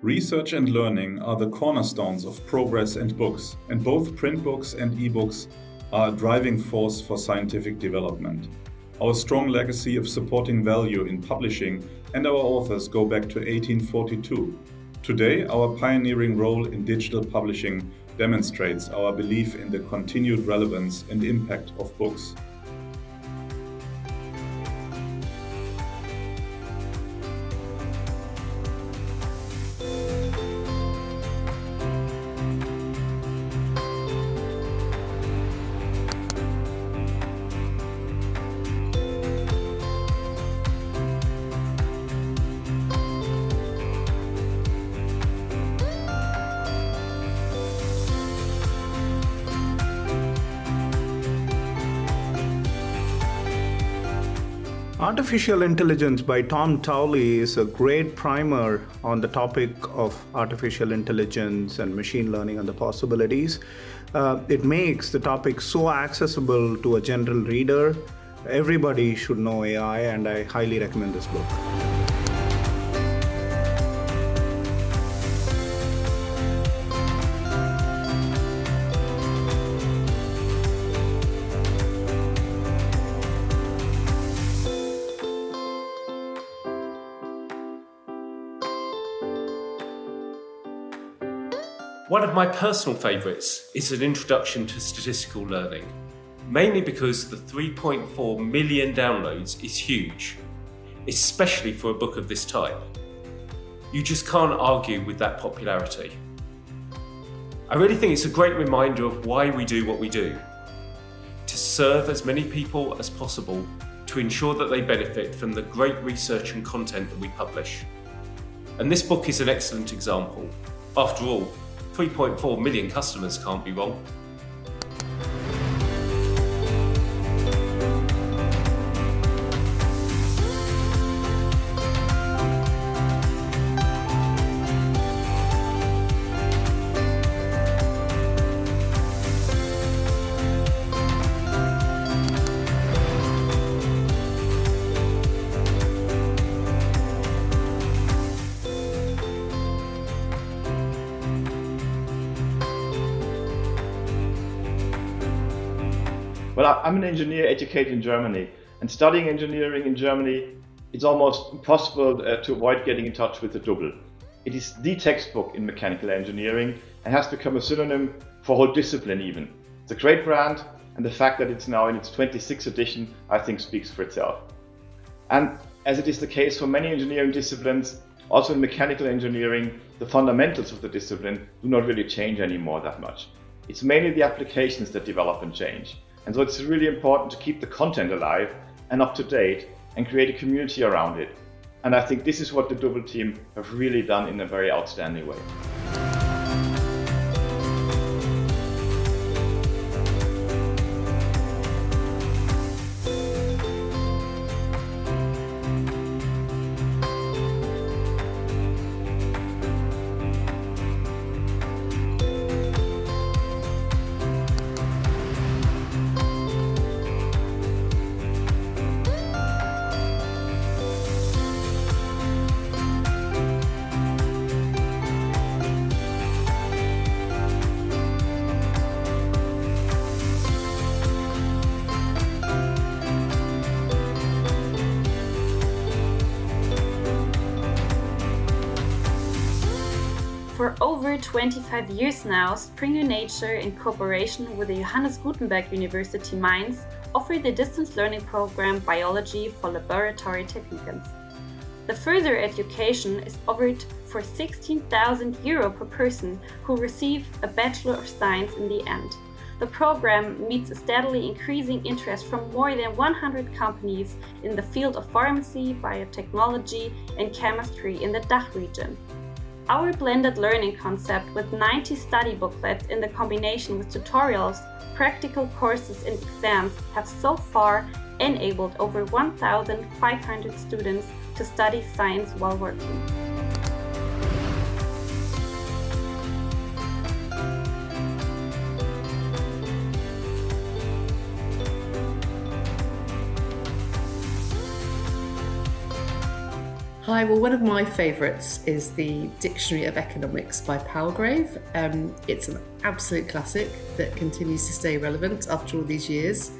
Research and learning are the cornerstones of progress and books, and both print books and ebooks are a driving force for scientific development. Our strong legacy of supporting value in publishing and our authors go back to 1842. Today, our pioneering role in digital publishing demonstrates our belief in the continued relevance and impact of books. Artificial Intelligence by Tom Towley is a great primer on the topic of artificial intelligence and machine learning and the possibilities. It makes the topic so accessible to a general reader. Everybody should know AI, and I highly recommend this book. One of my personal favourites is an introduction to statistical learning, mainly because the 3.4 million downloads is huge, especially for a book of this type. You just can't argue with that popularity. I really think it's a great reminder of why we do what we do, to serve as many people as possible to ensure that they benefit from the great research and content that we publish. And this book is an excellent example. After all, 3.4 million customers can't be wrong. Well, I'm an engineer educated in Germany, and studying engineering in Germany, it's almost impossible to avoid getting in touch with the double. It is the textbook in mechanical engineering and has become a synonym for a whole discipline even. It's a great brand, and the fact that it's now in its 26th edition, I think speaks for itself. And as it is the case for many engineering disciplines, also in mechanical engineering, the fundamentals of the discipline do not really change anymore that much. It's mainly the applications that develop and change. And so it's really important to keep the content alive and up to date and create a community around it. And I think this is what the Double team have really done in a very outstanding way. For over 25 years now, Springer Nature, in cooperation with the Johannes Gutenberg University Mainz, offer the distance learning program Biology for Laboratory Technicians. The further education is offered for €16,000 per person who receive a Bachelor of Science in the end. The program meets a steadily increasing interest from more than 100 companies in the field of pharmacy, biotechnology, and chemistry in the DACH region. Our blended learning concept with 90 study booklets in the combination with tutorials, practical courses and exams have so far enabled over 1,500 students to study science while working. Hi, well, one of my favourites is the Dictionary of Economics by Palgrave. It's an absolute classic that continues to stay relevant after all these years.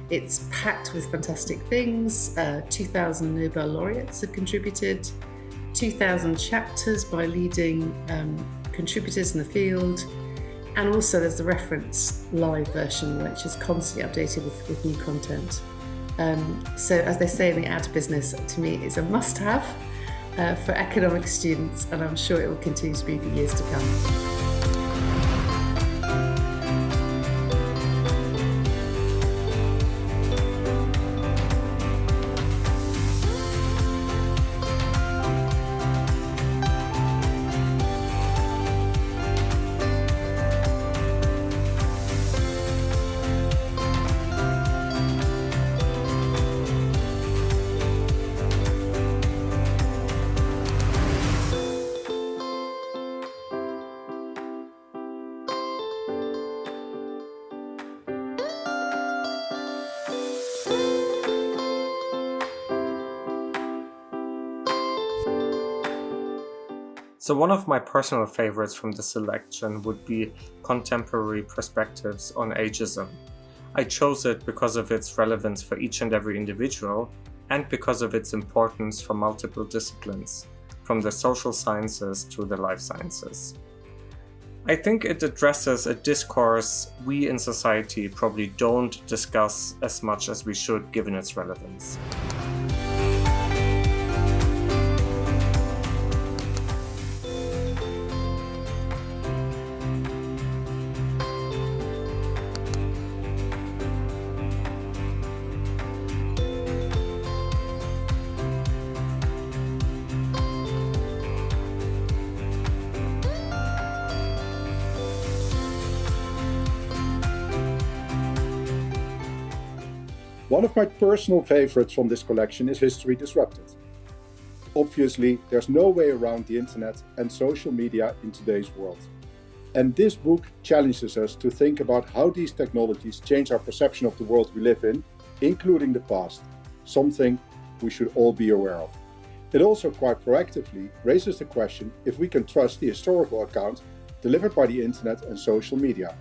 It's packed with fantastic things. 2,000 Nobel laureates have contributed, 2,000 chapters by leading contributors in the field, and also there's the reference live version, which is constantly updated with new content. So as they say in the ad business, to me it's a must-have for economics students, and I'm sure it will continue to be for years to come. So one of my personal favorites from the selection would be Contemporary Perspectives on Ageism. I chose it because of its relevance for each and every individual and because of its importance for multiple disciplines, from the social sciences to the life sciences. I think it addresses a discourse we in society probably don't discuss as much as we should given its relevance. One of my personal favorites from this collection is History Disrupted. Obviously, there's no way around the internet and social media in today's world. And this book challenges us to think about how these technologies change our perception of the world we live in, including the past, something we should all be aware of. It also quite proactively raises the question if we can trust the historical account delivered by the internet and social media.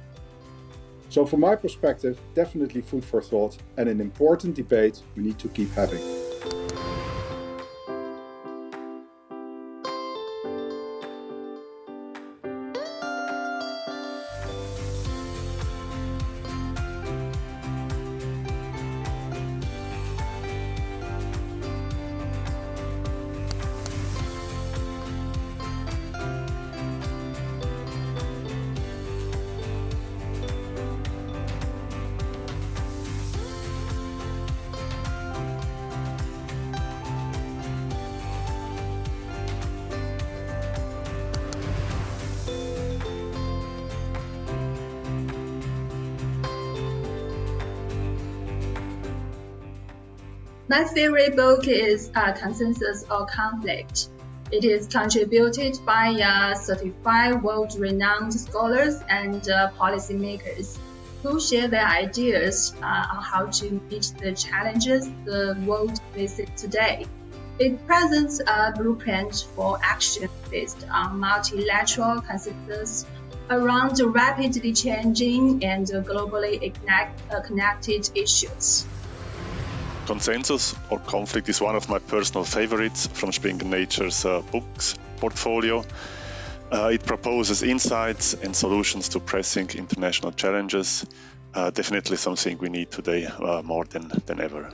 So from my perspective, definitely food for thought and an important debate we need to keep having. My favorite book is Consensus or Conflict. It is contributed by 35 world-renowned scholars and policymakers who share their ideas on how to meet the challenges the world faces today. It presents a blueprint for action based on multilateral consensus around rapidly changing and globally connected issues. Consensus or Conflict is one of my personal favorites from Springer Nature's books portfolio. It proposes insights and solutions to pressing international challenges. Definitely something we need today more than ever.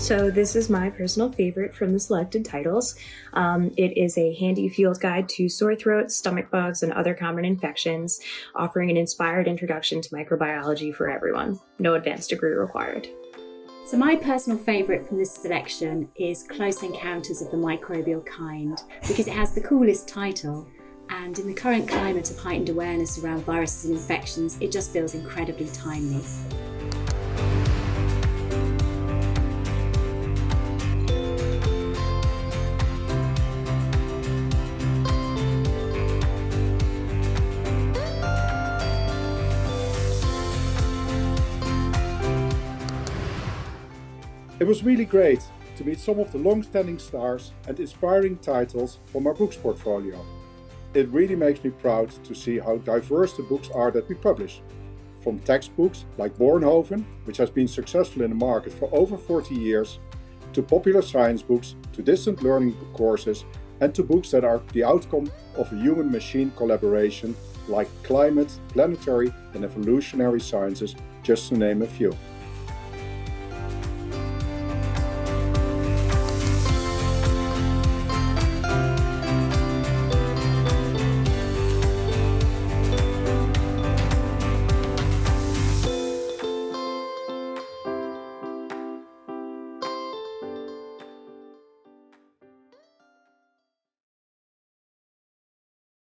So this is my personal favorite from the selected titles. It is a handy field guide to sore throats, stomach bugs, and other common infections, offering an inspired introduction to microbiology for everyone. No advanced degree required. So my personal favourite from this selection is Close Encounters of the Microbial Kind, because it has the coolest title, and in the current climate of heightened awareness around viruses and infections, it just feels incredibly timely. It was really great to meet some of the long-standing stars and inspiring titles from our books portfolio. It really makes me proud to see how diverse the books are that we publish. From textbooks like Bornhoven, which has been successful in the market for over 40 years, to popular science books, to distant learning courses, and to books that are the outcome of a human-machine collaboration like climate, planetary and evolutionary sciences, just to name a few.